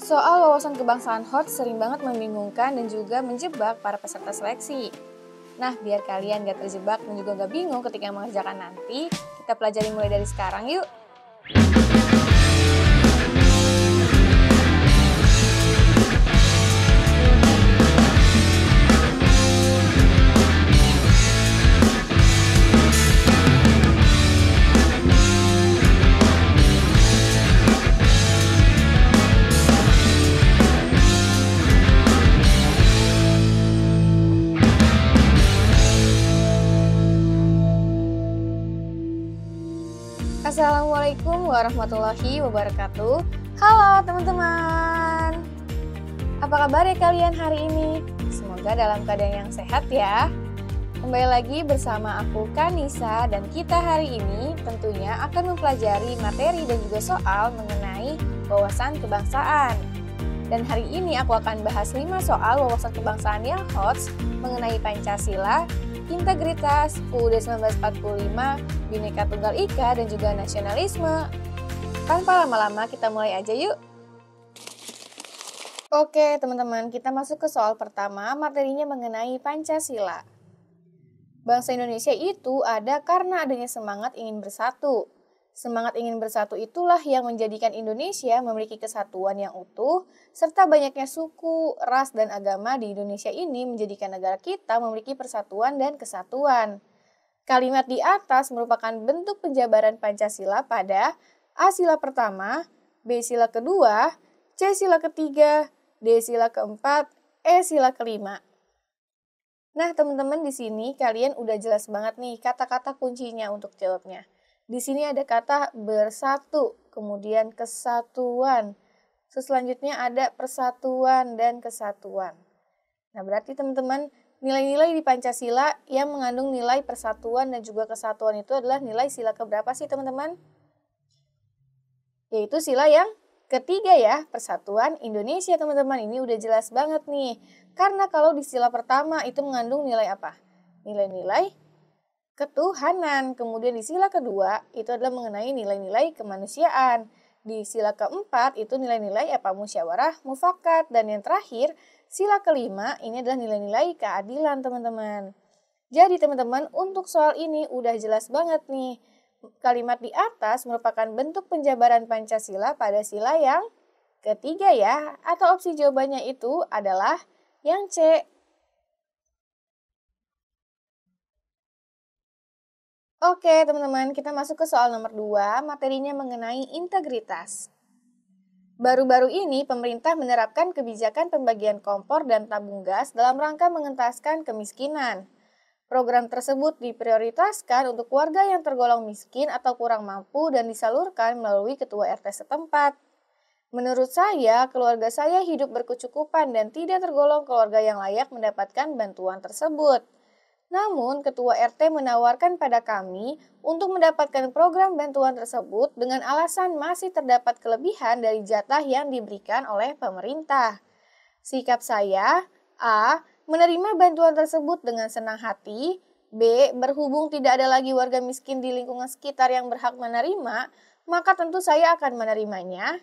Soal wawasan kebangsaan HOT sering banget membingungkan dan juga menjebak para peserta seleksi. Nah, biar kalian gak terjebak dan juga gak bingung ketika mengerjakan nanti, kita pelajari mulai dari sekarang yuk. Assalamualaikum warahmatullahi wabarakatuh. Halo teman-teman. Apa kabar ya kalian hari ini? Semoga dalam keadaan yang sehat ya. Kembali lagi bersama aku Kanisa dan kita hari ini tentunya akan mempelajari materi dan juga soal mengenai wawasan kebangsaan. Dan hari ini aku akan bahas 5 soal wawasan kebangsaan yang hot mengenai Pancasila, integritas, UUD 1945, Bhinneka Tunggal Ika, dan juga nasionalisme. Tanpa lama-lama kita mulai aja yuk. Oke teman-teman, kita masuk ke soal pertama, materinya mengenai Pancasila. Bangsa Indonesia itu ada karena adanya semangat ingin bersatu. Semangat ingin bersatu itulah yang menjadikan Indonesia memiliki kesatuan yang utuh, serta banyaknya suku, ras, dan agama di Indonesia ini menjadikan negara kita memiliki persatuan dan kesatuan. Kalimat di atas merupakan bentuk penjabaran Pancasila pada A. Sila pertama, B. Sila kedua, C. Sila ketiga, D. Sila keempat, E. Sila kelima. Nah teman-teman, di sini kalian udah jelas banget nih kata-kata kuncinya untuk jawabnya. Di sini ada kata bersatu, kemudian kesatuan. Selanjutnya ada persatuan dan kesatuan. Nah, berarti teman-teman, nilai-nilai di Pancasila yang mengandung nilai persatuan dan juga kesatuan itu adalah nilai sila keberapa sih teman-teman? Yaitu sila yang ketiga ya, persatuan Indonesia teman-teman. Ini udah jelas banget nih. Karena kalau di sila pertama itu mengandung nilai apa? Nilai-nilai ketuhanan. Kemudian di sila kedua itu adalah mengenai nilai-nilai kemanusiaan. Di sila keempat itu nilai-nilai apa? Musyawarah mufakat. Dan yang terakhir, sila kelima ini adalah nilai-nilai keadilan teman-teman. Jadi teman-teman, untuk soal ini udah jelas banget nih. Kalimat di atas merupakan bentuk penjabaran Pancasila pada sila yang ketiga ya. Atau opsi jawabannya itu adalah yang C. Oke teman-teman, kita masuk ke soal nomor 2, materinya mengenai integritas. Baru-baru ini pemerintah menerapkan kebijakan pembagian kompor dan tabung gas dalam rangka mengentaskan kemiskinan. Program tersebut diprioritaskan untuk warga yang tergolong miskin atau kurang mampu dan disalurkan melalui ketua RT setempat. Menurut saya, keluarga saya hidup berkecukupan dan tidak tergolong keluarga yang layak mendapatkan bantuan tersebut. Namun, Ketua RT menawarkan pada kami untuk mendapatkan program bantuan tersebut dengan alasan masih terdapat kelebihan dari jatah yang diberikan oleh pemerintah. Sikap saya, A. Menerima bantuan tersebut dengan senang hati, B. Berhubung tidak ada lagi warga miskin di lingkungan sekitar yang berhak menerima, maka tentu saya akan menerimanya.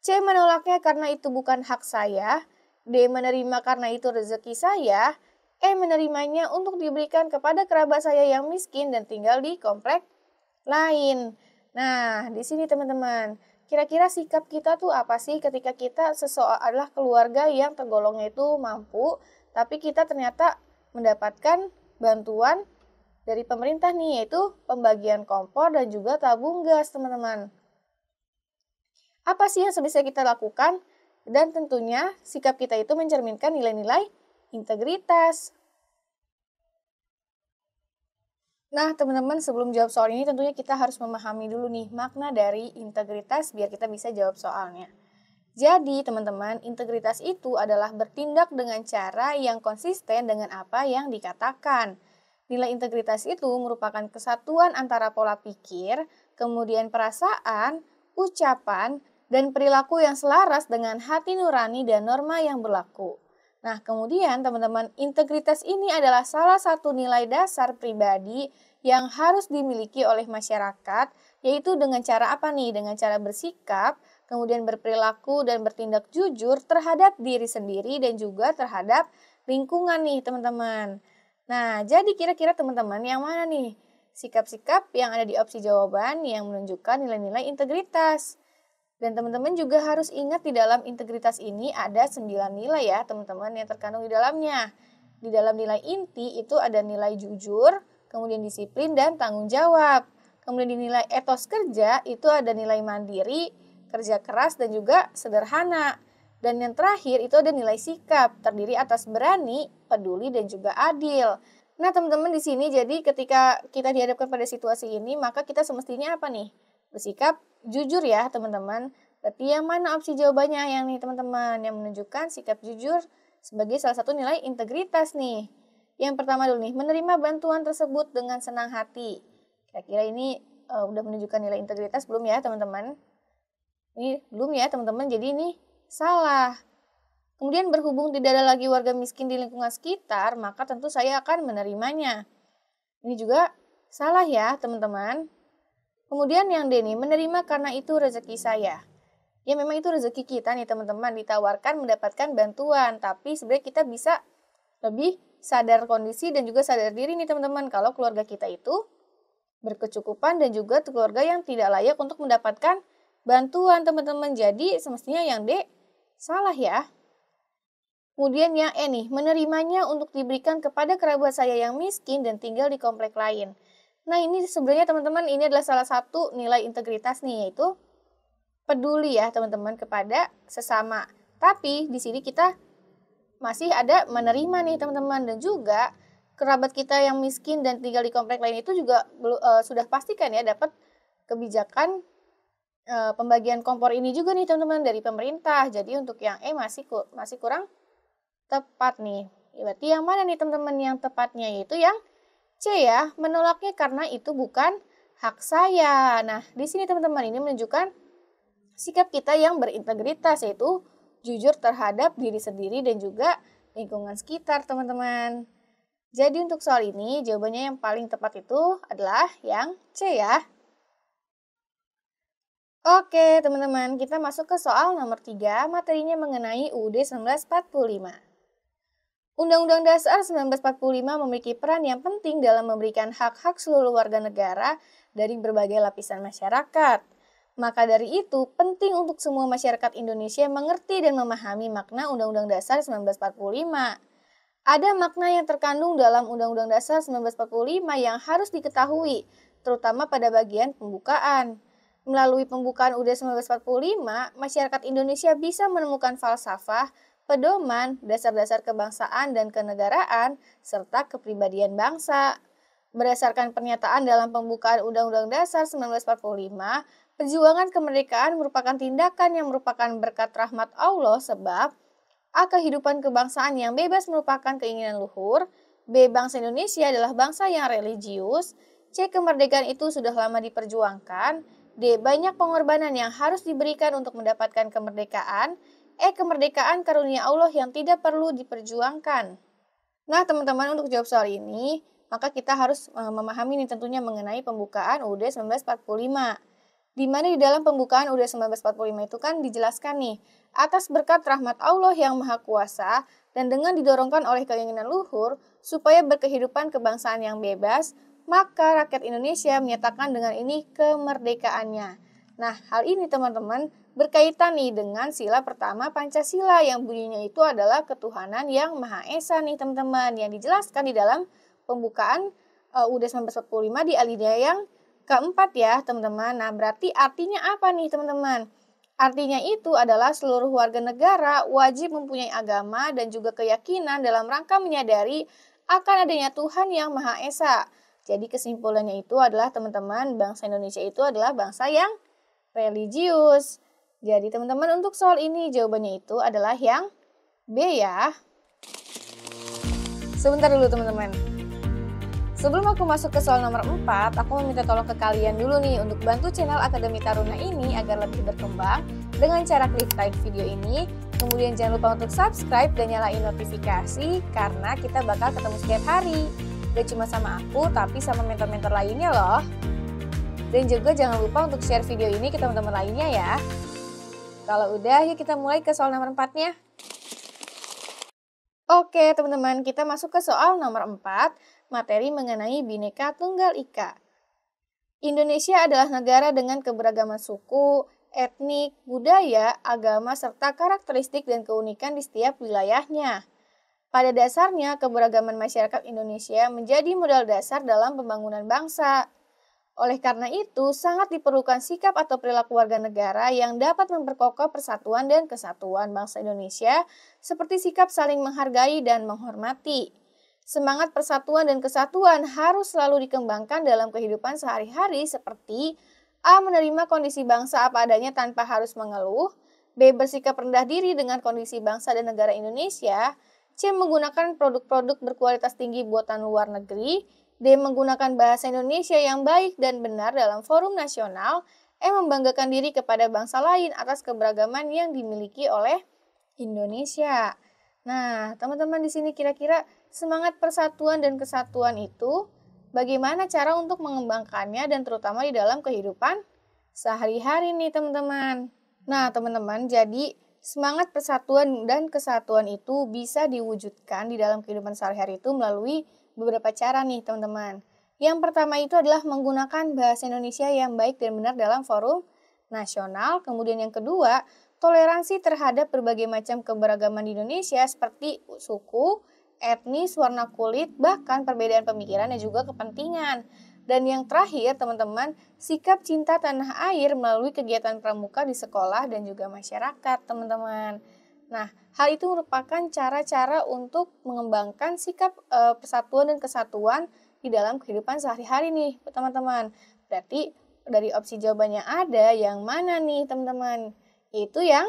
C. Menolaknya karena itu bukan hak saya, D. Menerima karena itu rezeki saya, menerimanya untuk diberikan kepada kerabat saya yang miskin dan tinggal di komplek lain. Nah, di sini teman-teman, kira-kira sikap kita tuh apa sih ketika kita adalah keluarga yang tergolongnya itu mampu, tapi kita ternyata mendapatkan bantuan dari pemerintah nih, yaitu pembagian kompor dan juga tabung gas, teman-teman. Apa sih yang bisa kita lakukan? Dan tentunya sikap kita itu mencerminkan nilai-nilai integritas. Nah teman-teman, sebelum jawab soal ini tentunya kita harus memahami dulu nih makna dari integritas biar kita bisa jawab soalnya. Jadi teman-teman, integritas itu adalah bertindak dengan cara yang konsisten dengan apa yang dikatakan. Nilai integritas itu merupakan kesatuan antara pola pikir, kemudian perasaan, ucapan, dan perilaku yang selaras dengan hati nurani dan norma yang berlaku. Nah, kemudian teman-teman, integritas ini adalah salah satu nilai dasar pribadi yang harus dimiliki oleh masyarakat, yaitu dengan cara apa nih? Dengan cara bersikap, kemudian berperilaku dan bertindak jujur terhadap diri sendiri dan juga terhadap lingkungan nih teman-teman. Nah, jadi kira-kira teman-teman yang mana nih sikap-sikap yang ada di opsi jawaban yang menunjukkan nilai-nilai integritas? Dan teman-teman juga harus ingat di dalam integritas ini ada 9 nilai ya teman-teman yang terkandung di dalamnya. Di dalam nilai inti itu ada nilai jujur, kemudian disiplin dan tanggung jawab. Kemudian di nilai etos kerja itu ada nilai mandiri, kerja keras dan juga sederhana. Dan yang terakhir itu ada nilai sikap, terdiri atas berani, peduli dan juga adil. Nah teman-teman di sini jadi ketika kita dihadapkan pada situasi ini maka kita semestinya apa nih? Bersikap jujur ya teman-teman. Berarti yang mana opsi jawabannya yang nih teman-teman yang menunjukkan sikap jujur sebagai salah satu nilai integritas nih. Yang pertama dulu nih, menerima bantuan tersebut dengan senang hati. Kira-kira ini udah menunjukkan nilai integritas belum ya teman-teman? Ini belum ya teman-teman, jadi ini salah. Kemudian berhubung tidak ada lagi warga miskin di lingkungan sekitar, maka tentu saya akan menerimanya. Ini juga salah ya teman-teman. Kemudian yang D nih, menerima karena itu rezeki saya. Ya memang itu rezeki kita nih teman-teman, ditawarkan mendapatkan bantuan. Tapi sebenarnya kita bisa lebih sadar kondisi dan juga sadar diri nih teman-teman. Kalau keluarga kita itu berkecukupan dan juga keluarga yang tidak layak untuk mendapatkan bantuan teman-teman. Jadi semestinya yang D salah ya. Kemudian yang E nih, menerimanya untuk diberikan kepada kerabat saya yang miskin dan tinggal di komplek lain. Nah ini sebenarnya teman-teman ini adalah salah satu nilai integritas nih, yaitu peduli ya teman-teman kepada sesama. Tapi di sini kita masih ada menerima nih teman-teman, dan juga kerabat kita yang miskin dan tinggal di komplek lain itu juga sudah pastikan ya dapat kebijakan pembagian kompor ini juga nih teman-teman dari pemerintah. Jadi untuk yang E masih kurang tepat nih. Berarti yang mana nih teman-teman yang tepatnya, yaitu yang C ya, menolaknya karena itu bukan hak saya. Nah, di sini teman-teman ini menunjukkan sikap kita yang berintegritas, yaitu jujur terhadap diri sendiri dan juga lingkungan sekitar teman-teman. Jadi untuk soal ini jawabannya yang paling tepat itu adalah yang C ya. Oke teman-teman, kita masuk ke soal nomor 3, materinya mengenai UUD 1945. Undang-Undang Dasar 1945 memiliki peran yang penting dalam memberikan hak-hak seluruh warga negara dari berbagai lapisan masyarakat. Maka dari itu, penting untuk semua masyarakat Indonesia mengerti dan memahami makna Undang-Undang Dasar 1945. Ada makna yang terkandung dalam Undang-Undang Dasar 1945 yang harus diketahui, terutama pada bagian pembukaan. Melalui pembukaan UUD 1945, masyarakat Indonesia bisa menemukan falsafah, pedoman, dasar-dasar kebangsaan dan kenegaraan, serta kepribadian bangsa. Berdasarkan pernyataan dalam pembukaan Undang-Undang Dasar 1945, perjuangan kemerdekaan merupakan tindakan yang merupakan berkat rahmat Allah sebab A. Kehidupan kebangsaan yang bebas merupakan keinginan luhur. B. Bangsa Indonesia adalah bangsa yang religius. C. Kemerdekaan itu sudah lama diperjuangkan. D. Banyak pengorbanan yang harus diberikan untuk mendapatkan kemerdekaan. E. Kemerdekaan karunia Allah yang tidak perlu diperjuangkan. Nah teman-teman, untuk jawab soal ini, maka kita harus memahami nih tentunya mengenai pembukaan UUD 1945. Di mana di dalam pembukaan UUD 1945 itu kan dijelaskan nih, atas berkat rahmat Allah yang Maha Kuasa dan dengan didorongkan oleh keinginan luhur supaya berkehidupan kebangsaan yang bebas, maka rakyat Indonesia menyatakan dengan ini kemerdekaannya. Nah, hal ini teman-teman berkaitan nih dengan sila pertama Pancasila yang bunyinya itu adalah ketuhanan yang Maha Esa nih teman-teman, yang dijelaskan di dalam pembukaan UUD 1945 di alinea yang keempat ya teman-teman. Nah berarti artinya apa nih teman-teman? Artinya itu adalah seluruh warga negara wajib mempunyai agama dan juga keyakinan dalam rangka menyadari akan adanya Tuhan yang Maha Esa. Jadi kesimpulannya itu adalah teman-teman, bangsa Indonesia itu adalah bangsa yang religius. Jadi teman-teman, untuk soal ini jawabannya itu adalah yang B ya. Sebentar dulu teman-teman. Sebelum aku masuk ke soal nomor 4, aku meminta tolong ke kalian dulu nih untuk bantu channel Akademi Taruna ini agar lebih berkembang dengan cara klik like video ini. Kemudian jangan lupa untuk subscribe dan nyalain notifikasi karena kita bakal ketemu setiap hari. Gak cuma sama aku, tapi sama mentor-mentor lainnya loh. Dan juga jangan lupa untuk share video ini ke teman-teman lainnya ya. Kalau udah, yuk kita mulai ke soal nomor 4-nya. Oke, teman-teman, kita masuk ke soal nomor 4, materi mengenai Bhinneka Tunggal Ika. Indonesia adalah negara dengan keberagaman suku, etnik, budaya, agama, serta karakteristik dan keunikan di setiap wilayahnya. Pada dasarnya, keberagaman masyarakat Indonesia menjadi modal dasar dalam pembangunan bangsa. Oleh karena itu, sangat diperlukan sikap atau perilaku warga negara yang dapat memperkokoh persatuan dan kesatuan bangsa Indonesia, seperti sikap saling menghargai dan menghormati. Semangat persatuan dan kesatuan harus selalu dikembangkan dalam kehidupan sehari-hari seperti A. Menerima kondisi bangsa apa adanya tanpa harus mengeluh, B. Bersikap rendah diri dengan kondisi bangsa dan negara Indonesia, C. Menggunakan produk-produk berkualitas tinggi buatan luar negeri, D. Menggunakan bahasa Indonesia yang baik dan benar dalam forum nasional, E. Membanggakan diri kepada bangsa lain atas keberagaman yang dimiliki oleh Indonesia. Nah, teman-teman di sini kira-kira semangat persatuan dan kesatuan itu bagaimana cara untuk mengembangkannya dan terutama di dalam kehidupan sehari-hari nih teman-teman. Nah, teman-teman, jadi semangat persatuan dan kesatuan itu bisa diwujudkan di dalam kehidupan sehari-hari itu melalui beberapa cara nih teman-teman. Yang pertama itu adalah menggunakan bahasa Indonesia yang baik dan benar dalam forum nasional. Kemudian yang kedua, toleransi terhadap berbagai macam keberagaman di Indonesia seperti suku, etnis, warna kulit, bahkan perbedaan pemikiran dan juga kepentingan. Dan yang terakhir teman-teman, sikap cinta tanah air melalui kegiatan pramuka di sekolah dan juga masyarakat teman-teman. Nah, hal itu merupakan cara-cara untuk mengembangkan sikap persatuan dan kesatuan di dalam kehidupan sehari-hari nih, teman-teman. Berarti dari opsi jawabannya ada yang mana nih, teman-teman? Itu yang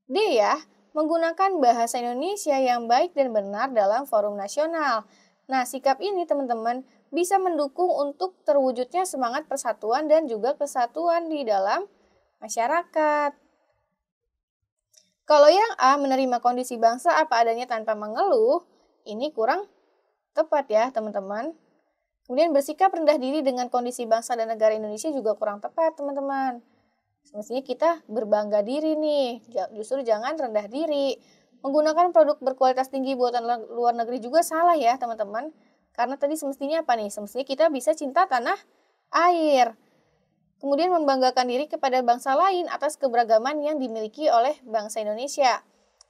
D ya, menggunakan bahasa Indonesia yang baik dan benar dalam forum nasional. Nah, sikap ini, teman-teman, bisa mendukung untuk terwujudnya semangat persatuan dan juga kesatuan di dalam masyarakat. Kalau yang A, menerima kondisi bangsa apa adanya tanpa mengeluh, ini kurang tepat ya teman-teman. Kemudian bersikap rendah diri dengan kondisi bangsa dan negara Indonesia juga kurang tepat teman-teman. Semestinya kita berbangga diri nih, justru jangan rendah diri. Menggunakan produk berkualitas tinggi buatan luar negeri juga salah ya teman-teman. Karena tadi semestinya apa nih? Semestinya kita bisa cinta tanah air. Kemudian membanggakan diri kepada bangsa lain atas keberagaman yang dimiliki oleh bangsa Indonesia.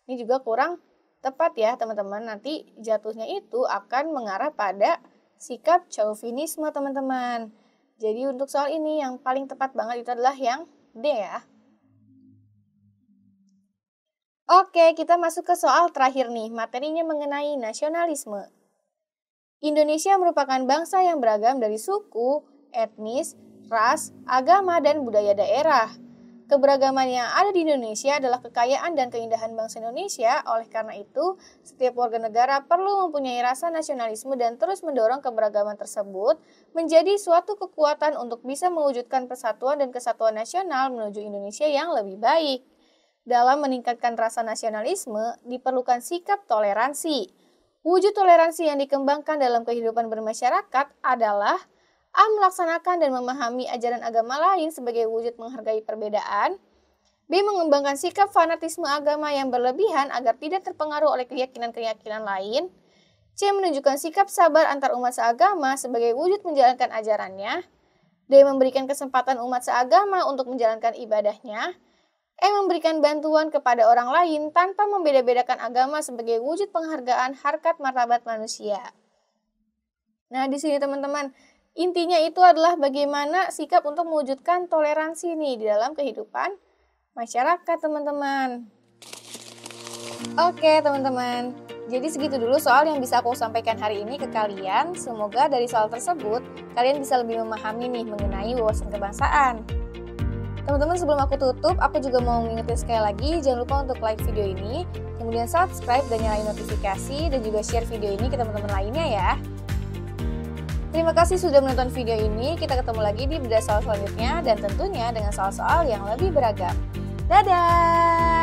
Ini juga kurang tepat ya teman-teman. Nanti jatuhnya itu akan mengarah pada sikap chauvinisme teman-teman. Jadi untuk soal ini yang paling tepat banget itu adalah yang D ya. Oke, kita masuk ke soal terakhir nih. Materinya mengenai nasionalisme. Indonesia merupakan bangsa yang beragam dari suku, etnis, ras, agama, dan budaya daerah. Keberagaman yang ada di Indonesia adalah kekayaan dan keindahan bangsa Indonesia. Oleh karena itu, setiap warga negara perlu mempunyai rasa nasionalisme dan terus mendorong keberagaman tersebut menjadi suatu kekuatan untuk bisa mewujudkan persatuan dan kesatuan nasional menuju Indonesia yang lebih baik. Dalam meningkatkan rasa nasionalisme, diperlukan sikap toleransi. Wujud toleransi yang dikembangkan dalam kehidupan bermasyarakat adalah A. Melaksanakan dan memahami ajaran agama lain sebagai wujud menghargai perbedaan. B. Mengembangkan sikap fanatisme agama yang berlebihan agar tidak terpengaruh oleh keyakinan-keyakinan lain. C. Menunjukkan sikap sabar antar umat seagama sebagai wujud menjalankan ajarannya. D. Memberikan kesempatan umat seagama untuk menjalankan ibadahnya. E. Memberikan bantuan kepada orang lain tanpa membeda-bedakan agama sebagai wujud penghargaan harkat martabat manusia. Nah, di sini teman-teman, intinya itu adalah bagaimana sikap untuk mewujudkan toleransi nih di dalam kehidupan masyarakat, teman-teman. Oke, teman-teman. Jadi segitu dulu soal yang bisa aku sampaikan hari ini ke kalian. Semoga dari soal tersebut, kalian bisa lebih memahami nih mengenai wawasan kebangsaan. Teman-teman, sebelum aku tutup, aku juga mau ngingetin sekali lagi, jangan lupa untuk like video ini, kemudian subscribe dan nyalain notifikasi, dan juga share video ini ke teman-teman lainnya ya. Terima kasih sudah menonton video ini, kita ketemu lagi di bedah soal selanjutnya, dan tentunya dengan soal-soal yang lebih beragam. Dadah!